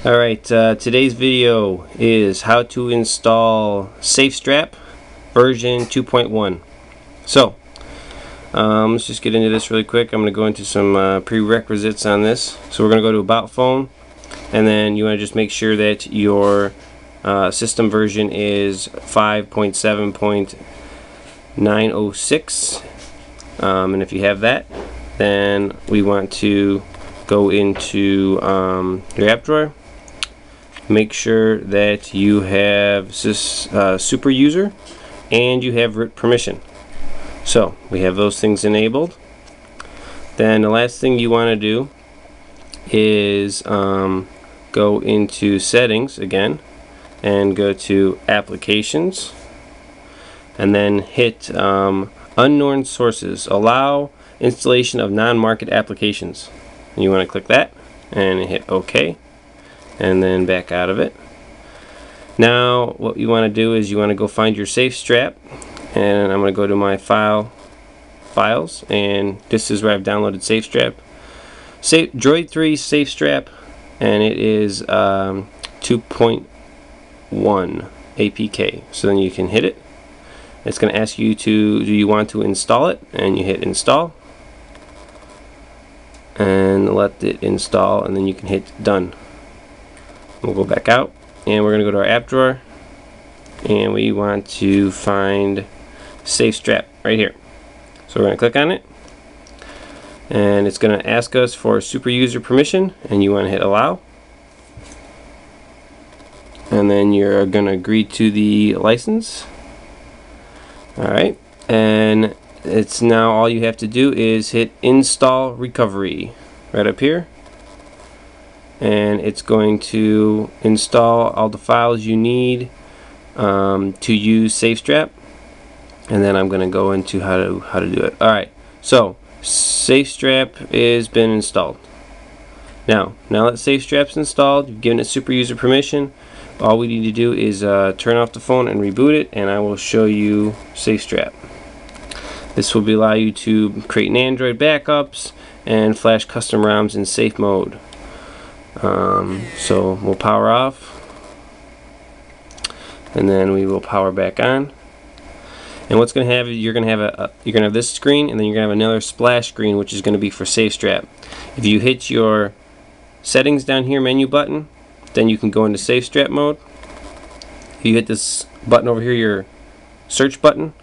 Alright, today's video is how to install SafeStrap version 2.1. So, let's just get into this really quick. I'm going to go into some prerequisites on this. So we're going to go to About Phone, and then you want to just make sure that your system version is 5.7.906. And if you have that, then we want to go into your app drawer. Make sure that you have super user and you have root permission. So we have those things enabled. Then the last thing you want to do is go into settings again and go to applications, and then hit unknown sources, allow installation of non-market applications. And you want to click that and hit OK, and then back out of it. Now what you want to do is you want to go find your SafeStrap, and I'm going to go to my files, and this is where I've downloaded SafeStrap. Droid 3 SafeStrap, and it is 2.1 APK. So then you can hit it. It's going to ask you do you want to install it, and you hit install and let it install, and then you can hit done. We'll go back out, and we're going to go to our app drawer, and we want to find SafeStrap right here. So we're going to click on it, and it's going to ask us for super user permission, and you want to hit allow, and then you're going to agree to the license. Alright, and it's now all you have to do is hit install recovery right up here, and it's going to install all the files you need to use SafeStrap. And then I'm going to go into how to do it. Alright, so SafeStrap has been installed. Now that SafeStrap's installed, you've given it super user permission, all we need to do is turn off the phone and reboot it, and I will show you SafeStrap. This will allow you to create nandroid backups and flash custom ROMs in safe mode. So we'll power off, and then we will power back on. And what's going to have, you're going to have this screen, and then you're going to have another splash screen, which is going to be for SafeStrap. If you hit your settings down here menu button, then you can go into SafeStrap mode. If you hit this button over here, your search button,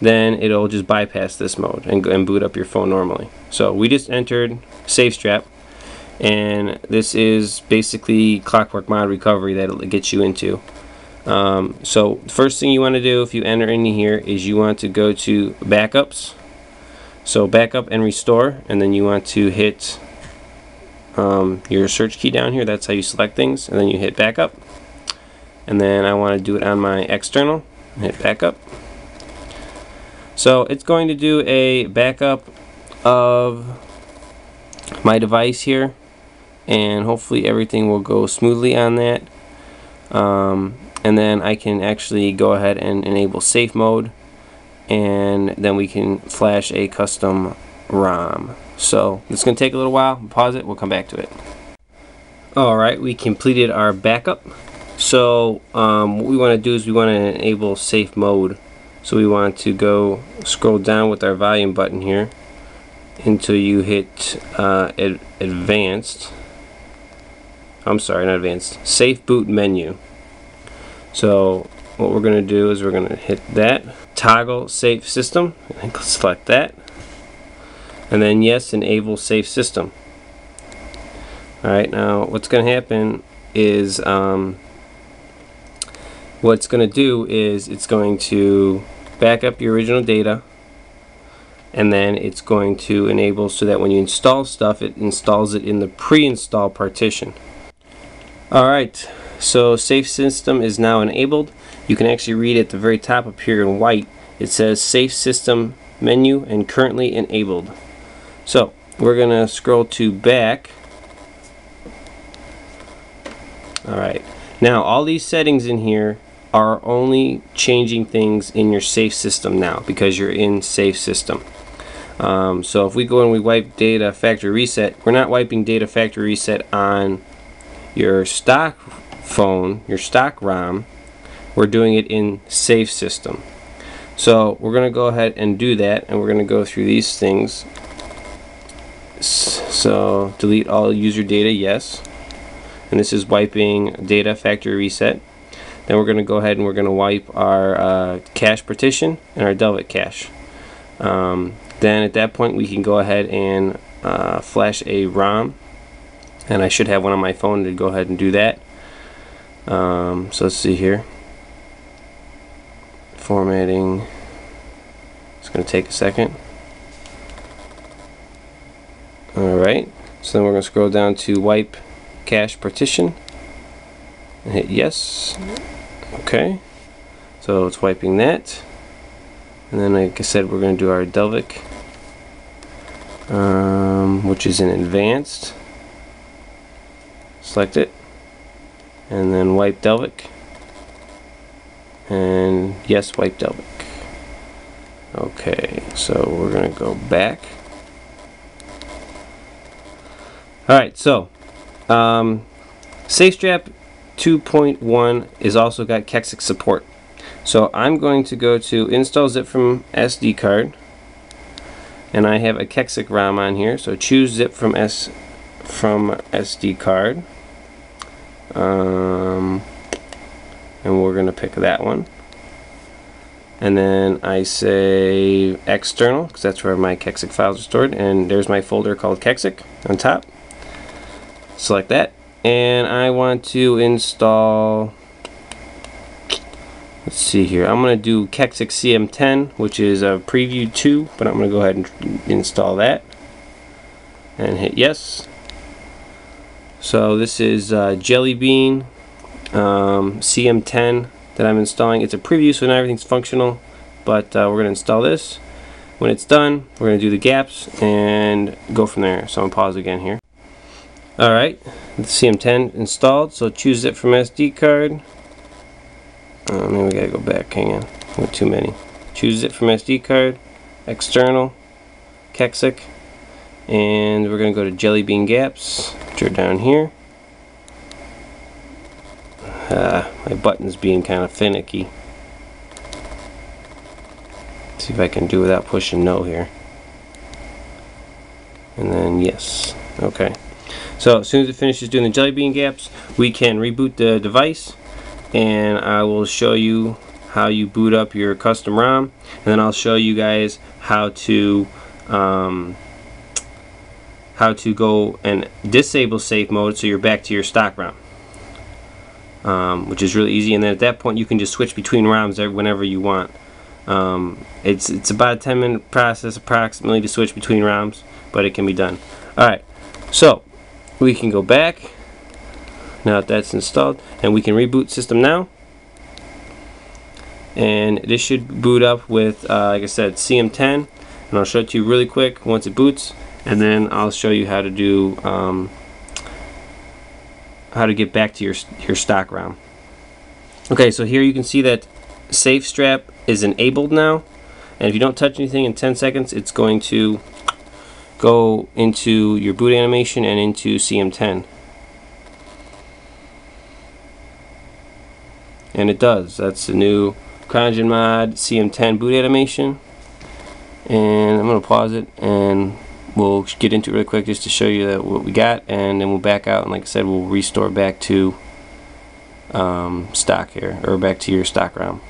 then it'll just bypass this mode and boot up your phone normally. So we just entered SafeStrap, and this is basically clockwork mod recovery that it gets you into. So the first thing you want to do if you enter in here is you want to go to backups, so backup and restore, and then you want to hit your search key down here. That's how you select things, and then you hit backup, and then I want to do it on my external and hit backup. So it's going to do a backup of my device here, and hopefully everything will go smoothly on that. And then I can actually go ahead and enable safe mode, and then we can flash a custom ROM. So it's going to take a little while. Pause it, we'll come back to it. Alright, we completed our backup. So what we want to do is we want to enable safe mode. So we want to go scroll down with our volume button here until you hit advanced. I'm sorry, not advanced. Safe boot menu. So what we're going to do is we're going to hit that, toggle safe system, and select that, and then yes, enable safe system. Alright, now what's going to happen is what's going to do is it's going to back up your original data, and then it's going to enable so that when you install stuff, it installs it in the pre-install partition. Alright, so safe system is now enabled. You can actually read at the very top up here in white, it says safe system menu and currently enabled. So we're going to scroll to back. Alright, now all these settings in here are only changing things in your safe system now because you're in safe system. So if we go and we wipe data factory reset, we're not wiping data factory reset on your stock phone, your stock ROM, we're doing it in Safe System. So we're going to go ahead and do that, and we're going to go through these things. So delete all user data, yes. And this is wiping data factory reset. Then we're going to go ahead and we're going to wipe our cache partition and our Delvic cache. Then at that point we can go ahead and flash a ROM, and I should have one on my phone to go ahead and do that. So let's see here. Formatting. It's going to take a second. Alright, so then we're going to scroll down to wipe cache partition and hit yes. Okay, so it's wiping that, and then like I said, we're going to do our Delvic, which is in advanced. Select it and then wipe Delvic, and yes, wipe Delvic. Okay, so we're going to go back. Alright, so SafeStrap 2.1 is also got Kexec support. So I'm going to go to install zip from SD card, and I have a Kexec ROM on here, so choose zip from SD card, and we're going to pick that one, and then I say external because that's where my Kexec files are stored, and there's my folder called Kexec on top. Select that, and I want to install, let's see here, I'm going to do Kexec CM10, which is a preview 2, but I'm going to go ahead and install that and hit yes. So this is Jelly Bean CM10 that I'm installing. It's a preview, so not everything's functional, but we're going to install this. When it's done, we're going to do the gaps and go from there. So I'm going to pause again here. Alright, the CM10 installed, so choose it from SD card. Maybe we gotta go back, hang on, went too many. Choose it from SD card, external, Kexec, and we're gonna go to Jelly Bean Gaps, which are down here. My button's being kind of finicky. Let's see if I can do without pushing no here. And then yes, okay. So as soon as it finishes doing the Jelly Bean gaps, we can reboot the device, and I will show you how you boot up your custom ROM, and then I'll show you guys how to go and disable safe mode so you're back to your stock ROM, which is really easy. And then at that point you can just switch between ROMs whenever you want. It's about a 10-minute process approximately to switch between ROMs, but it can be done. Alright, so we can go back now that that's installed, and we can reboot system now, and this should boot up with like I said, CM10, and I'll show it to you really quick once it boots, and then I'll show you how to do how to get back to your stock ROM. Okay, so here you can see that SafeStrap is enabled now, and if you don't touch anything in 10 seconds, it's going to go into your boot animation and into CM10. And it does. That's the new CryanogenMod CM10 boot animation. And I'm going to pause it and we'll get into it really quick just to show you that what we got, and then we'll back out, and like I said, we'll restore back to stock here, or back to your stock ROM.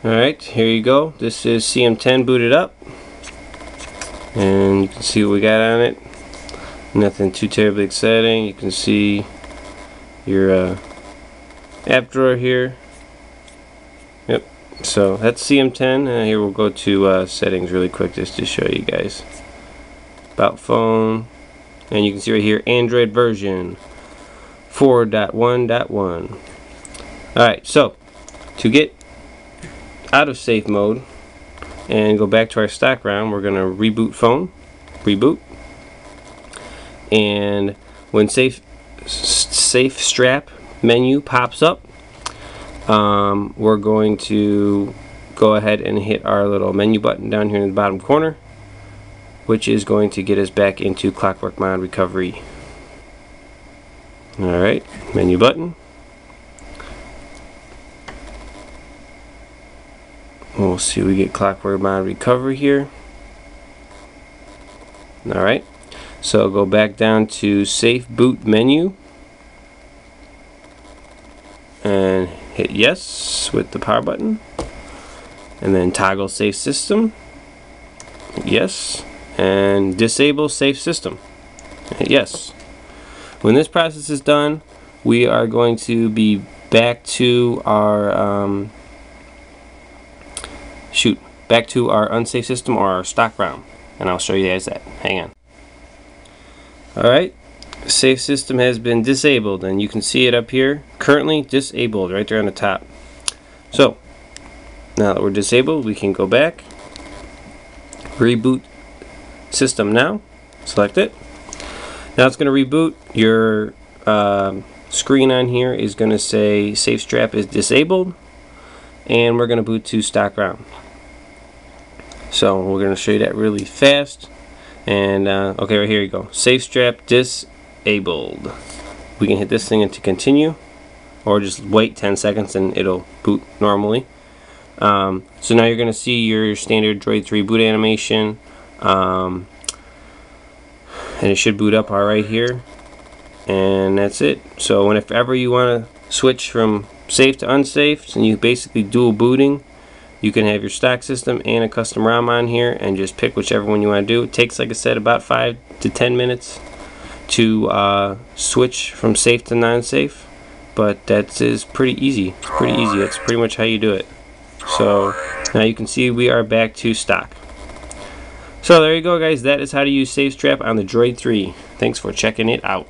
Alright, here you go. This is CM10 booted up, and you can see what we got on it. Nothing too terribly exciting. You can see your app drawer here. Yep, so that's CM10. Here we'll go to settings really quick just to show you guys. About phone, and you can see right here Android version 4.1.1. Alright, so to get out of safe mode and go back to our stock ROM, we're going to reboot phone, reboot, and when SafeStrap menu pops up, we're going to go ahead and hit our little menu button down here in the bottom corner, which is going to get us back into Clockwork Mod recovery. Alright, menu button. We'll see, we get clockwork mod recovery here. Alright, so go back down to safe boot menu and hit yes with the power button, and then toggle safe system, yes, and disable safe system, hit yes. When this process is done, we are going to be back to our back to our unsafe system or our stock ROM, and I'll show you guys that. Hang on. Alright, safe system has been disabled, and you can see it up here, currently disabled, right there on the top. So now that we're disabled, we can go back, reboot system now, select it. Now it's going to reboot. Your screen on here is going to say SafeStrap is disabled, and we're going to boot to stock ROM. So we're going to show you that really fast. And okay, right here you go. SafeStrap disabled. We can hit this thing to continue, or just wait 10 seconds and it'll boot normally. So now you're going to see your standard Droid 3 boot animation, and it should boot up alright here, and that's it. So whenever you want to switch from safe to unsafe, and you basically dual booting, you can have your stock system and a custom ROM on here and just pick whichever one you want to do. It takes, like I said, about 5 to 10 minutes to switch from safe to non-safe, but that is pretty easy. It's pretty easy. That's pretty much how you do it. So now you can see we are back to stock. So there you go, guys. That is how to use SafeStrap on the Droid 3. Thanks for checking it out.